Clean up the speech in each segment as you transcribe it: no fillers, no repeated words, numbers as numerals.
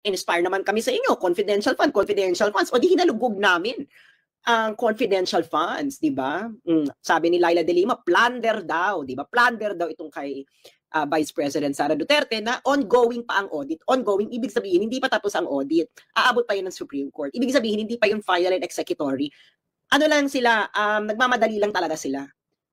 inspire naman kami sa inyo, confidential funds, o di hinalugog namin ang confidential funds, di ba? Sabi ni Laila de Lima, plunder daw, di ba? Plunder daw itong kay Vice President Sara Duterte na ongoing pa ang audit. Ongoing, ibig sabihin, hindi pa tapos ang audit. Aabot pa yun ng Supreme Court. Ibig sabihin, hindi pa yung final and executory. Ano lang sila, nagmamadali lang talaga sila.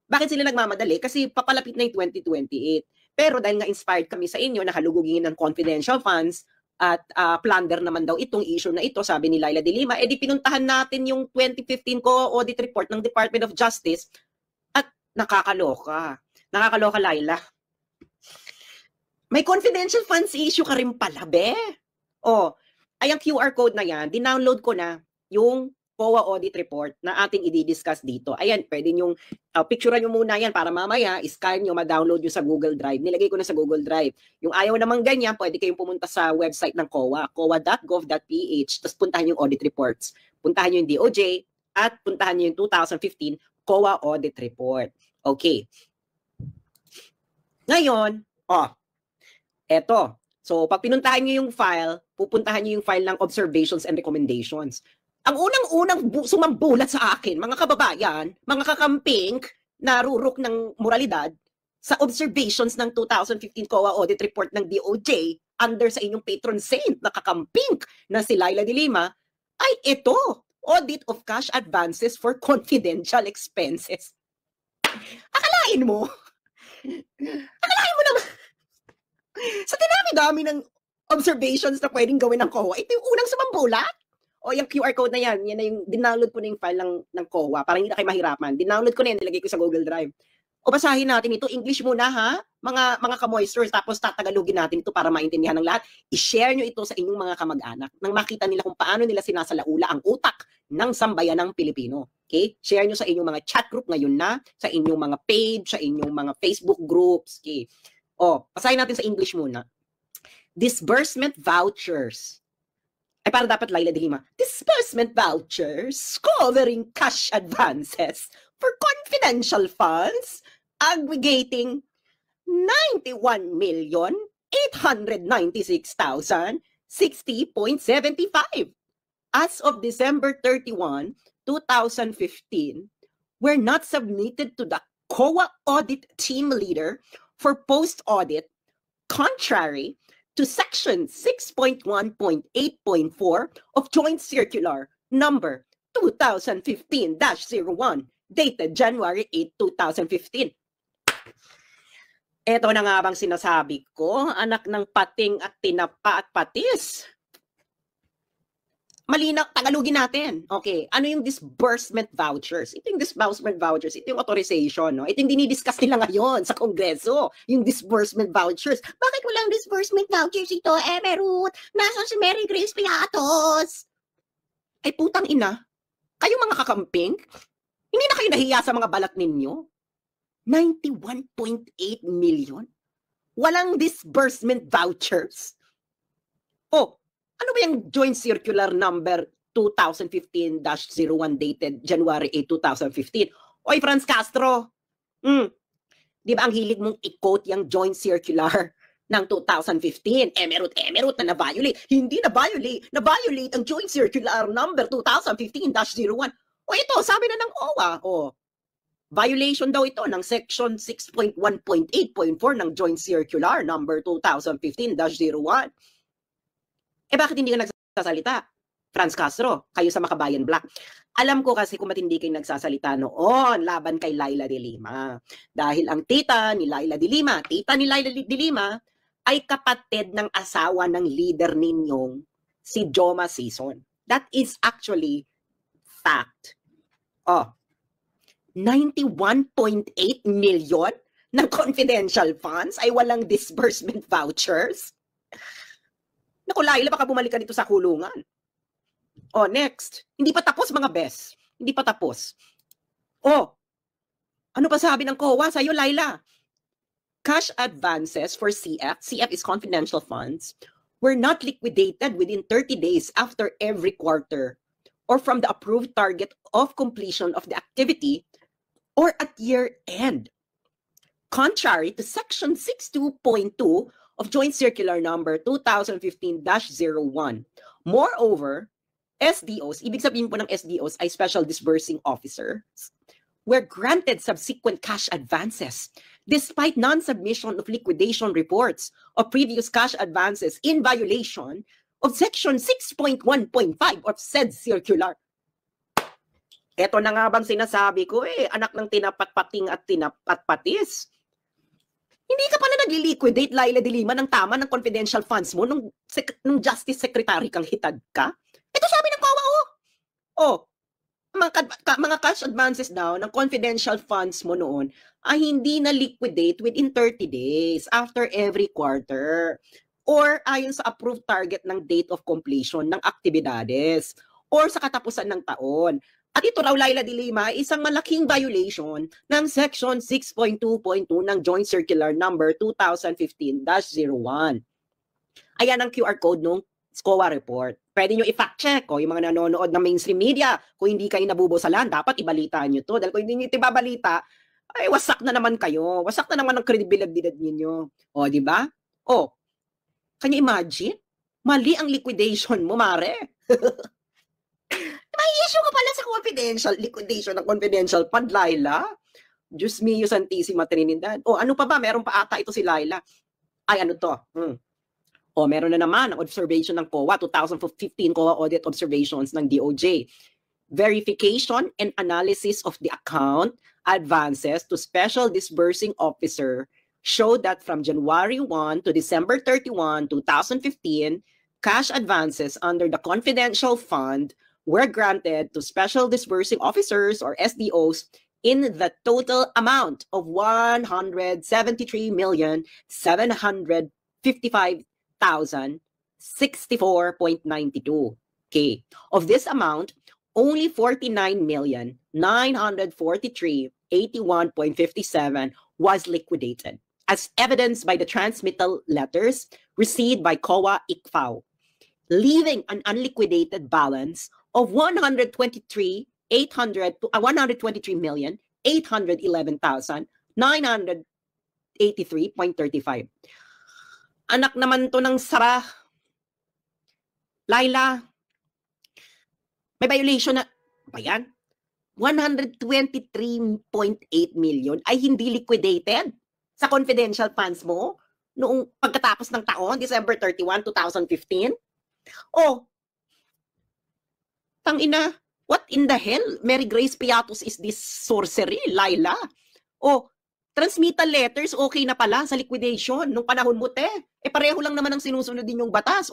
Bakit sila nagmamadali? Kasi papalapit na yung 2028. Pero dahil nga inspired kami sa inyo na halugugin ng confidential funds, at plunder naman daw itong issue na ito, sabi ni Laila de Lima, edi pinuntahan natin yung 2015 audit report ng Department of Justice at nakakaloka. Nakakaloka, Laila. May confidential funds issue ka rin pala, be. Ay ang QR code na yan, dinownload ko na yung COA audit report na ating i-discuss dito. Ayan, pwede nyong picturean nyo muna yan para mamaya, scan nyo, ma-download nyo sa Google Drive. Nilagay ko na sa Google Drive. Yung ayaw naman ganyan, pwede kayong pumunta sa website ng COA, coa.gov.ph, tapos puntahan yung audit reports. Puntahan nyo yung DOJ at puntahan nyo yung 2015 COA audit report. Okay. Ngayon, eto. So, pag pinuntahan nyo yung file, pupuntahan nyo yung file ng observations and recommendations. Ang unang-unang sumambulat sa akin, mga kababayan, mga kakamping, narurok ng moralidad, sa observations ng 2015 COA audit report ng DOJ, under sa inyong patron saint na kakamping na si Laila de Lima, ay ito, audit of cash advances for confidential expenses. Akalain mo naman, sa dinami-dami ng observations na pwedeng gawin ng COA, ito yung unang sumambulat. Yung QR code na yan na yung dinownload ko na yung file ng COA para hindi na kayo mahirapan. Dinownload ko na yan, nilagay ko sa Google Drive. Basahin natin ito, English muna ha, mga ka-moisters, tapos tatagalogin natin ito para maintindihan ng lahat. I-share nyo ito sa inyong mga kamag-anak nang makita nila kung paano nila sinasalaula ang utak ng sambayanang Pilipino. Okay? Share nyo sa inyong mga chat group ngayon na, sa inyong mga page, sa inyong mga Facebook groups. Okay? Basahin natin sa English muna. Disbursement vouchers. Ay para dapat Laila de Lima. Disbursement vouchers covering cash advances for confidential funds aggregating 91,896,060.75 as of December 31, 2015 were not submitted to the COA audit team leader for post-audit contrary to Section 6.1.8.4 of Joint Circular Number 2015-01 dated January 8, 2015. Ito na nga bang sinasabi ko, anak ng pating at tinapa at patis. Malinaw, tagalogin natin. Okay, ano yung disbursement vouchers? Ito yung disbursement vouchers, ito yung authorization, no? Ito yung dinidiscuss nila ngayon sa Kongreso, yung disbursement vouchers. Bakit walang disbursement vouchers ito, Ruth? Nasa si Mary Grace Piatos? Ay putang ina, kayo mga kakamping, hindi na kayo nahiya sa mga balat ninyo? 91.8 million? Walang disbursement vouchers? Ano ba yung Joint Circular Number 2015-01 dated January 8, 2015? Oy, Franz Castro, di ba ang hilig mong i-quote yung Joint Circular ng 2015? Emerut na na-violate. Hindi na-violate. Na-violate ang Joint Circular Number 2015-01. Ito, sabi na ng OWA. Violation daw ito ng Section 6.1.8.4 ng Joint Circular Number 2015-01. Bakit hindi ka nagsasalita? Franz Castro, kayo sa Makabayan Black. Alam ko kasi kung ba't hindi kayo nagsasalita noon laban kay Laila de Lima. Dahil ang tita ni Laila de Lima ay kapatid ng asawa ng leader ninyong si Joma Sison. That is actually fact. 91.8 million ng confidential funds ay walang disbursement vouchers. Naku, Laila, baka bumalik ka dito sa kulungan. Next. Hindi pa tapos, mga bes. Hindi pa tapos. Ano pa sabi ng COA sa'yo, Laila? Cash advances for CF is confidential funds, were not liquidated within 30 days after every quarter or from the approved target of completion of the activity or at year end. Contrary to Section 62.2 of Joint Circular Number 2015-01. Moreover, SDOs, ibig sabihin po ng SDOs ay Special Disbursing Officers, were granted subsequent cash advances despite non-submission of liquidation reports of previous cash advances in violation of Section 6.1.5 of said circular. Ito na nga bang sinasabi ko anak ng tinapatpating at tinapatpatis. Hindi ka pala nag-liquidate, Laila de Lima, ng tama ng confidential funds mo nung Justice Secretary kang hitad ka? Ito sabi ng COA, mga cash advances daw ng confidential funds mo noon ay hindi na liquidate within 30 days after every quarter or ayon sa approved target ng date of completion ng aktibidades or sa katapusan ng taon. At ito raw, Laila de Lima, isang malaking violation ng Section 6.2.2 ng Joint Circular Number 2015-01. Ayan ang QR code nung SCOA report. Pwede nyo i-fact check yung mga nanonood ng mainstream media. Kung hindi kayo nabubusalan, dapat ibalitaan nyo to. Dahil kung hindi nyo ito ibabalita, ay wasak na naman kayo. Wasak na naman ang credibility ninyo. Di ba? Can you imagine? Mali ang liquidation mo, mare. May issue ka pala sa confidential liquidation ng confidential fund, Laila. Diyos mio Santissima Trinidad. Ano pa ba? Meron pa ata ito si Laila. Ay, ano to? Meron na naman ang observation ng COA, 2015 COA audit observations ng DOJ. Verification and analysis of the account advances to Special Disbursing Officer showed that from January 1 to December 31, 2015, cash advances under the confidential fund were granted to Special Disbursing Officers or SDOs in the total amount of 173,755,064.92. Okay. Of this amount, only 49,943,81.57 was liquidated, as evidenced by the transmittal letters received by COA ICFAO, leaving an unliquidated balance of 123,811,983.35. Anak naman to ng Sara. Laila, may violation na, ba yan? 123.8 million ay hindi liquidated sa confidential funds mo noong pagkatapos ng taon, December 31, 2015. Tangina, what in the hell? Mary Grace Piatos is this sorcery, Laila? Transmittal letters, okay na pala sa liquidation nung panahon mo, te. Pareho lang naman ang sinusunod din yung batas,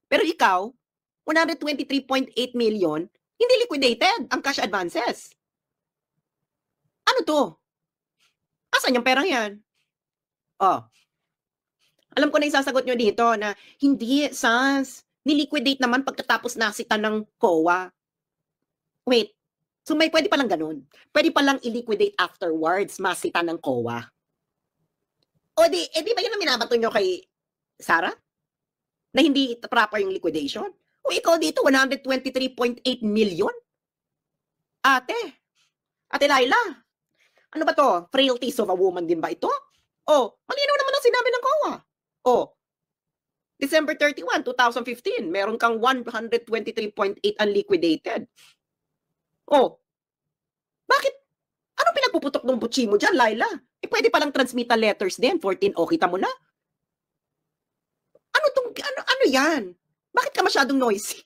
Pero ikaw, 123.8 million, hindi liquidated ang cash advances. Ano to? Asan yung perang yan? Alam ko na yung sasagot nyo dito na hindi, Sans. Niliquidate naman pagkatapos nasita ng COA. Wait. So may pwede palang ganun. Pwede palang i-liquidate afterwards, masita ng COA. Di ba yun ang minabato nyo kay Sara? Na hindi proper yung liquidation? Ikaw dito, 123.8 million? Ate Laila, ano ba to? Frailties of a woman din ba ito? Malinaw naman ang sinabi ng COA. December 31, 2015, meron kang 123.8 unliquidated. Bakit? Anong pinagpuputok ng butsi mo dyan, Laila? Pwede palang transmittal letters din. 14, kita mo na. Ano yan? Bakit ka masyadong noisy?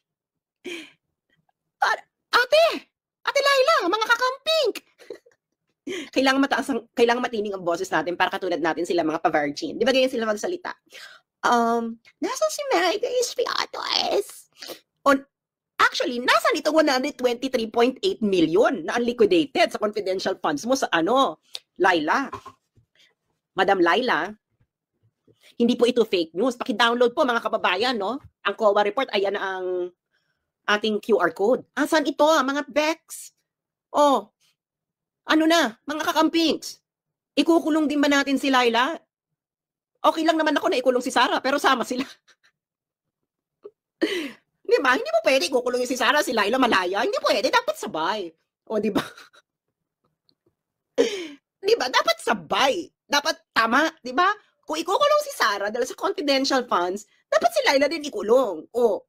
Ate Laila, mga kakamping! Kailangan matining ang boses natin para katulad natin sila mga pa-virgin. Di ba ganyan sila magsalita? Nasa si Mary Grace Piatos? Actually, nasa nito 123.8 million na unliquidated sa confidential funds mo sa Laila. Madam Laila, hindi po ito fake news. Paki-download po mga kababayan, no? Ang COA report, ayan ang ating QR code. Asan ito, mga Bex? Ano na, mga kakampings? Ikukulong din ba natin si Laila? Okay lang naman ako na ikulong si Sara, pero sama sila. Di ba? Hindi mo pwede ikukulong si Sara, si Laila malaya. Hindi pwede, dapat sabay. Di ba? Di ba? Dapat sabay. Dapat tama, di ba? kung ikukulong si Sarah dahil sa confidential funds, dapat si Laila din ikulong. O,